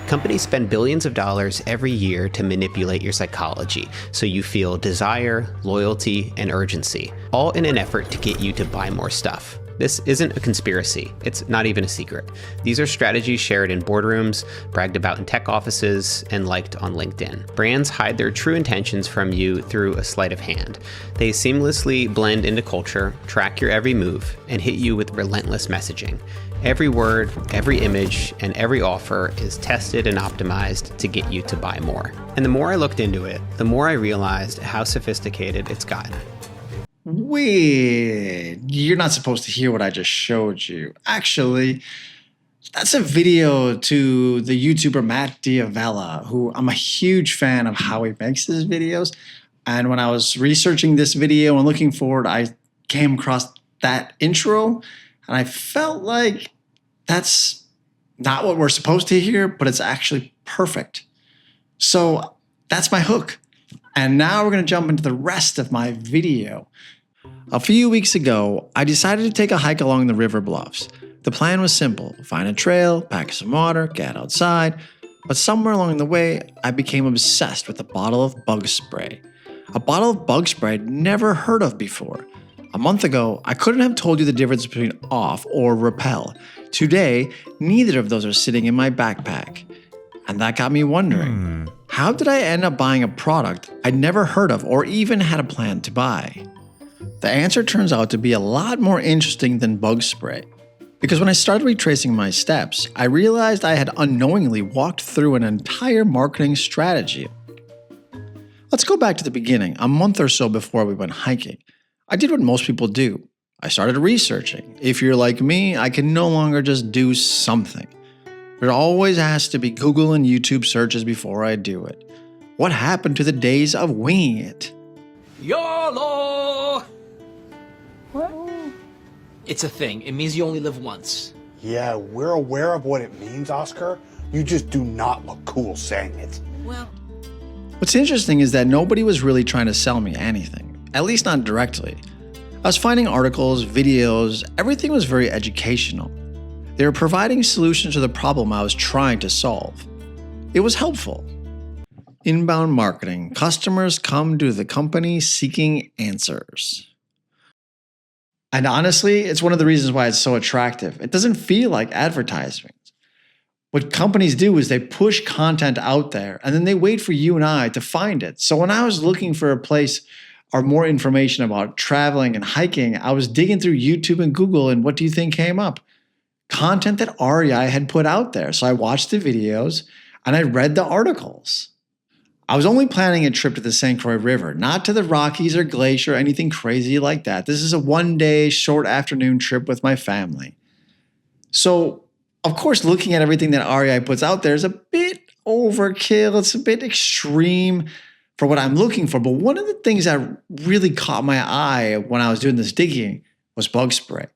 Companies spend billions of dollars every year to manipulate your psychology so you feel desire, loyalty, and urgency, all in an effort to get you to buy more stuff. This isn't a conspiracy. It's not even a secret. These are strategies shared in boardrooms, bragged about in tech offices, and liked on LinkedIn. Brands hide their true intentions from you through a sleight of hand. They seamlessly blend into culture, track your every move, and hit you with relentless messaging. Every word, every image, and every offer is tested and optimized to get you to buy more. And the more I looked into it, the more I realized how sophisticated it's gotten. Wait, you're not supposed to hear what I just showed you. Actually, that's a video to the YouTuber Matt Diavella, who I'm a huge fan of how he makes his videos. And when I was researching this video and looking for it, I came across that intro, and I felt like that's not what we're supposed to hear, but it's actually perfect. So that's my hook. And now we're going to jump into the rest of my video. A few weeks ago, I decided to take a hike along the river bluffs. The plan was simple: find a trail, pack some water, get outside. But somewhere along the way, I became obsessed with a bottle of bug spray. A bottle of bug spray I'd never heard of before. A month ago, I couldn't have told you the difference between off or repel. Today, neither of those are sitting in my backpack. And that got me wondering, how did I end up buying a product I'd never heard of or even had a plan to buy? The answer turns out to be a lot more interesting than bug spray. Because when I started retracing my steps, I realized I had unknowingly walked through an entire marketing strategy. Let's go back to the beginning, a month or so before we went hiking. I did what most people do. I started researching. If you're like me, I can no longer just do something. There always has to be Google and YouTube searches before I do it. What happened to the days of winging it? YOLO! What? It's a thing. It means you only live once. Yeah, we're aware of what it means, Oscar. You just do not look cool saying it. Well, what's interesting is that nobody was really trying to sell me anything, at least not directly. I was finding articles, videos, everything was very educational. They were providing solutions to the problem I was trying to solve. It was helpful. Inbound marketing. Customers come to the company seeking answers. And honestly, it's one of the reasons why it's so attractive. It doesn't feel like advertisements. What companies do is they push content out there and then they wait for you and I to find it. So when I was looking for a place or more information about traveling and hiking, I was digging through YouTube and Google, and what do you think came up? Content that REI had put out there. So I watched the videos and I read the articles. I was only planning a trip to the St. Croix River, not to the Rockies or Glacier or anything crazy like that. This is a one-day, short afternoon trip with my family. So, of course, looking at everything that REI puts out there is a bit overkill. It's a bit extreme for what I'm looking for. But one of the things that really caught my eye when I was doing this digging was bug spray.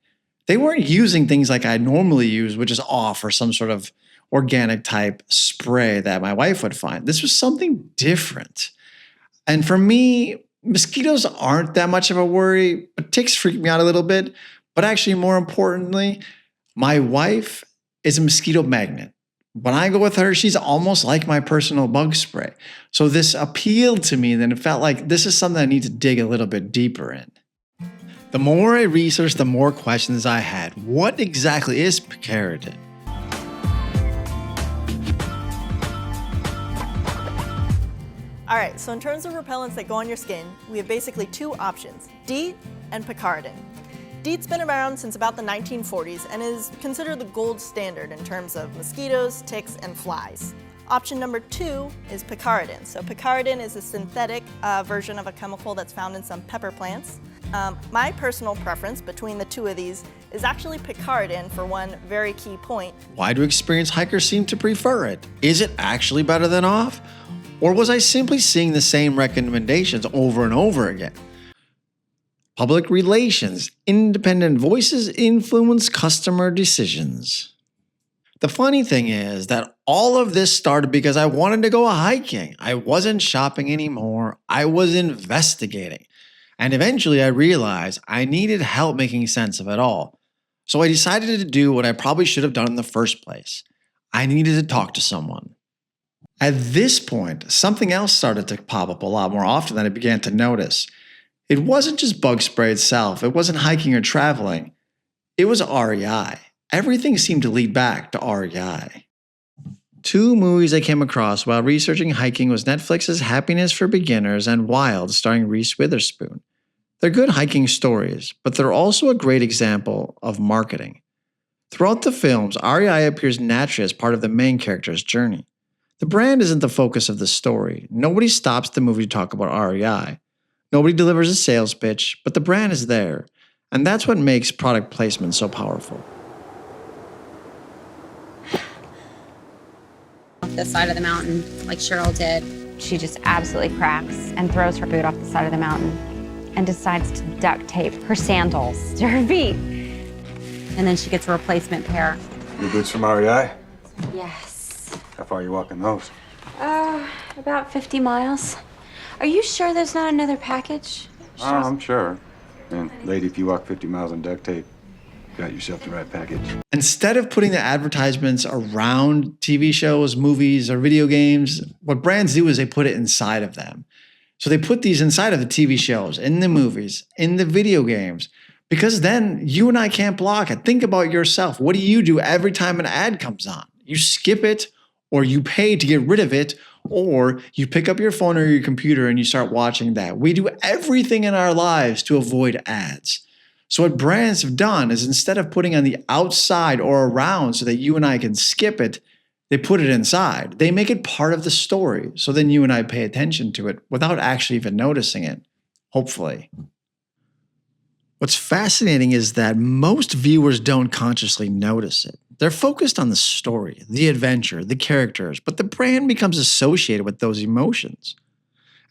They weren't using things like I normally use, which is off or some sort of organic type spray that my wife would find. This was something different. And for me, mosquitoes aren't that much of a worry, but ticks freak me out a little bit. But actually, more importantly, my wife is a mosquito magnet. When I go with her, she's almost like my personal bug spray. So this appealed to me, and it felt like this is something I need to dig a little bit deeper in. The more I researched, the more questions I had. What exactly is picaridin? All right, so in terms of repellents that go on your skin, we have basically two options, DEET and picaridin. DEET's been around since about the 1940s and is considered the gold standard in terms of mosquitoes, ticks, and flies. Option number 2 is picaridin. So picaridin is a synthetic version of a chemical that's found in some pepper plants. My personal preference between the two of these is actually picaridin for one very key point. Why do experienced hikers seem to prefer it? Is it actually better than off? Or was I simply seeing the same recommendations over and over again? Public relations, independent voices influence customer decisions. The funny thing is that all of this started because I wanted to go hiking. I wasn't shopping anymore. I was investigating. And eventually I realized I needed help making sense of it all. So I decided to do what I probably should have done in the first place. I needed to talk to someone. At this point, something else started to pop up a lot more often than I began to notice. It wasn't just bug spray itself. It wasn't hiking or traveling. It was REI. Everything seemed to lead back to REI. Two movies I came across while researching hiking was Netflix's Happiness for Beginners and Wild, starring Reese Witherspoon. They're good hiking stories, but they're also a great example of marketing. Throughout the films, REI appears naturally as part of the main character's journey. The brand isn't the focus of the story. Nobody stops the movie to talk about REI. Nobody delivers a sales pitch, but the brand is there. And that's what makes product placement so powerful. Off the side of the mountain, like Cheryl did. She just absolutely cracks and throws her boot off the side of the mountain and decides to duct tape her sandals to her feet. And then she gets a replacement pair. Your boots from REI? Yes. How far are you walking those? About 50 miles. Are you sure there's not another package? Oh, I'm sure. And lady, if you walk 50 miles on duct tape, you got yourself the right package. Instead of putting the advertisements around TV shows, movies, or video games, what brands do is they put it inside of them. So they put these inside of the TV shows, in the movies, in the video games, because then you and I can't block it. Think about yourself. What do you do every time an ad comes on? You skip it, or you pay to get rid of it, or you pick up your phone or your computer and you start watching that. We do everything in our lives to avoid ads. So what brands have done is instead of putting on the outside or around so that you and I can skip it, they put it inside. They make it part of the story. So then you and I pay attention to it without actually even noticing it, hopefully. What's fascinating is that most viewers don't consciously notice it. They're focused on the story, the adventure, the characters, but the brand becomes associated with those emotions.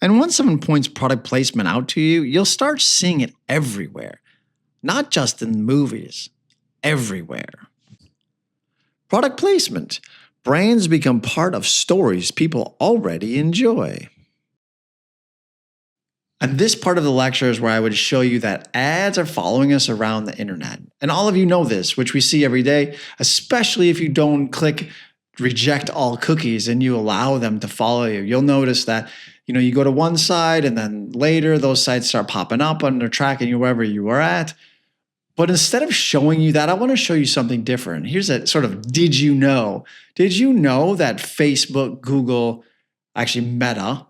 And once someone points product placement out to you, you'll start seeing it everywhere. Not just in movies, everywhere. Product placement. Brands become part of stories people already enjoy. And this part of the lecture is where I would show you that ads are following us around the internet. And all of you know this, which we see every day, especially if you don't click reject all cookies and you allow them to follow you. You'll notice that, you go to one side and then later those sites start popping up and they're tracking you wherever you are at. But instead of showing you that, I want to show you something different. Here's a sort of did you know? Did you know that Facebook, Google, actually Meta,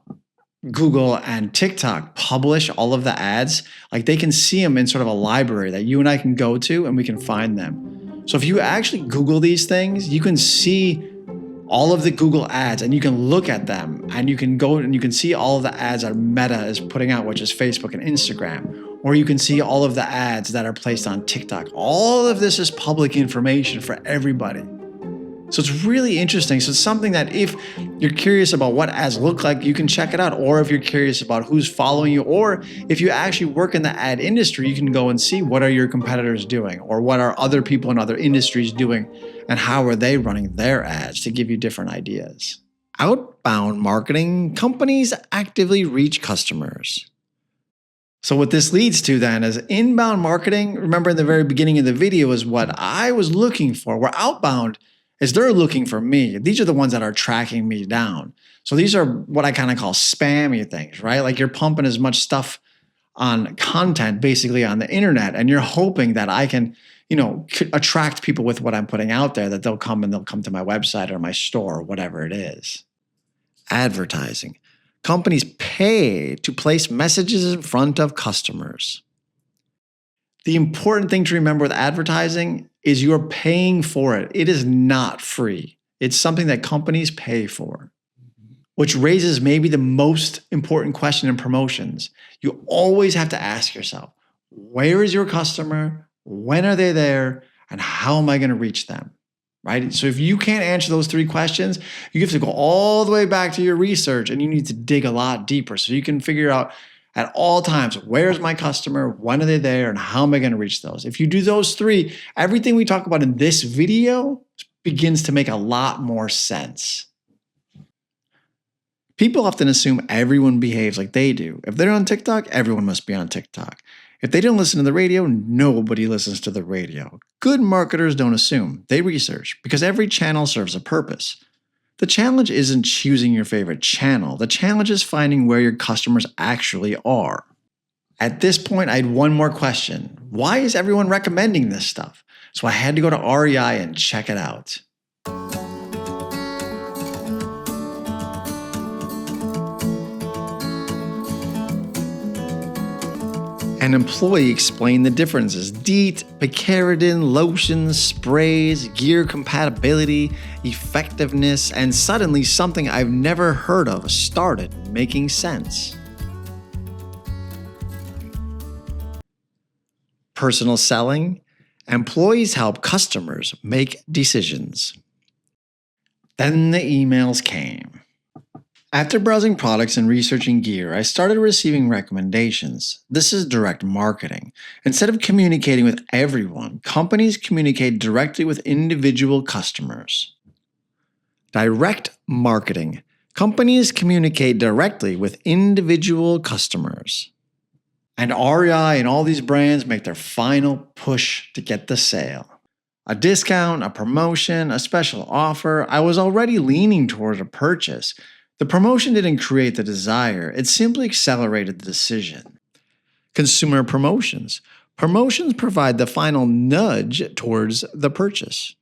Google and TikTok publish all of the ads? Like they can see them in sort of a library that you and I can go to and we can find them. So if you actually Google these things, you can see all of the Google ads and you can look at them and you can go and you can see all of the ads that Meta is putting out, which is Facebook and Instagram. Or you can see all of the ads that are placed on TikTok. All of this is public information for everybody. So it's really interesting. So it's something that if you're curious about what ads look like, you can check it out. Or if you're curious about who's following you, or if you actually work in the ad industry, you can go and see what are your competitors doing, or what are other people in other industries doing, and how are they running their ads to give you different ideas. Outbound marketing, companies actively reach customers. So what this leads to then is inbound marketing. Remember in the very beginning of the video is what I was looking for. Where outbound is they're looking for me. These are the ones that are tracking me down. So these are what I kind of call spammy things, right? Like you're pumping as much stuff on content basically on the internet and you're hoping that I can, attract people with what I'm putting out there, that they'll come to my website or my store or whatever it is. Advertising. Companies pay to place messages in front of customers. The important thing to remember with advertising is you're paying for it. It is not free. It's something that companies pay for, which raises maybe the most important question in promotions. You always have to ask yourself, where is your customer? When are they there? And how am I going to reach them? Right? So if you can't answer those three questions, you have to go all the way back to your research and you need to dig a lot deeper so you can figure out at all times, where's my customer, when are they there, and how am I going to reach those? If you do those three, everything we talk about in this video begins to make a lot more sense. People often assume everyone behaves like they do. If they're on TikTok, everyone must be on TikTok. If they don't listen to the radio, nobody listens to the radio. Good marketers don't assume. They research because every channel serves a purpose. The challenge isn't choosing your favorite channel. The challenge is finding where your customers actually are. At this point, I had one more question. Why is everyone recommending this stuff? So I had to go to REI and check it out. An employee explained the differences: DEET, picaridin, lotions, sprays, gear compatibility, effectiveness, and suddenly something I've never heard of started making sense. Personal selling. Employees help customers make decisions. Then the emails came. After browsing products and researching gear, I started receiving recommendations. This is direct marketing. Instead of communicating with everyone, companies communicate directly with individual customers. Direct marketing. Companies communicate directly with individual customers. And REI and all these brands make their final push to get the sale. A discount, a promotion, a special offer. I was already leaning toward a purchase. The promotion didn't create the desire, it simply accelerated the decision. Consumer promotions. Promotions provide the final nudge towards the purchase.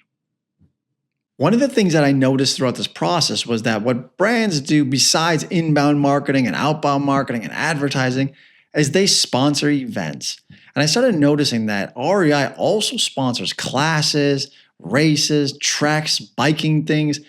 One of the things that I noticed throughout this process was that what brands do besides inbound marketing and outbound marketing and advertising is they sponsor events. And I started noticing that REI also sponsors classes, races, treks, biking things.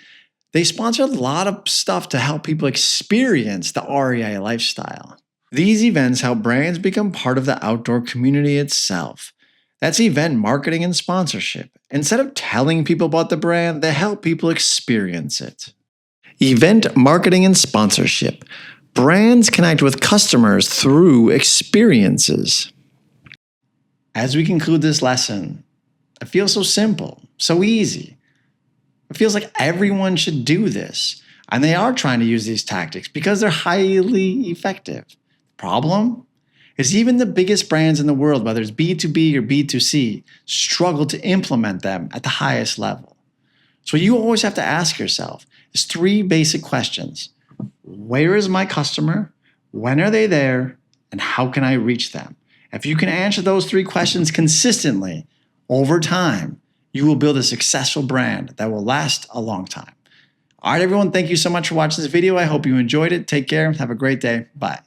They sponsor a lot of stuff to help people experience the REI lifestyle. These events help brands become part of the outdoor community itself. That's event marketing and sponsorship. Instead of telling people about the brand, they help people experience it. Event marketing and sponsorship. Brands connect with customers through experiences. As we conclude this lesson, it feels so simple, so easy. It feels like everyone should do this, and they are trying to use these tactics because they're highly effective. Problem is even the biggest brands in the world, whether it's B2B or B2C, struggle to implement them at the highest level. So you always have to ask yourself is 3 basic questions. Where is my customer? When are they there? And how can I reach them? If you can answer those 3 questions consistently over time, you will build a successful brand that will last a long time. All right, everyone, thank you so much for watching this video. I hope you enjoyed it. Take care. Have a great day. Bye.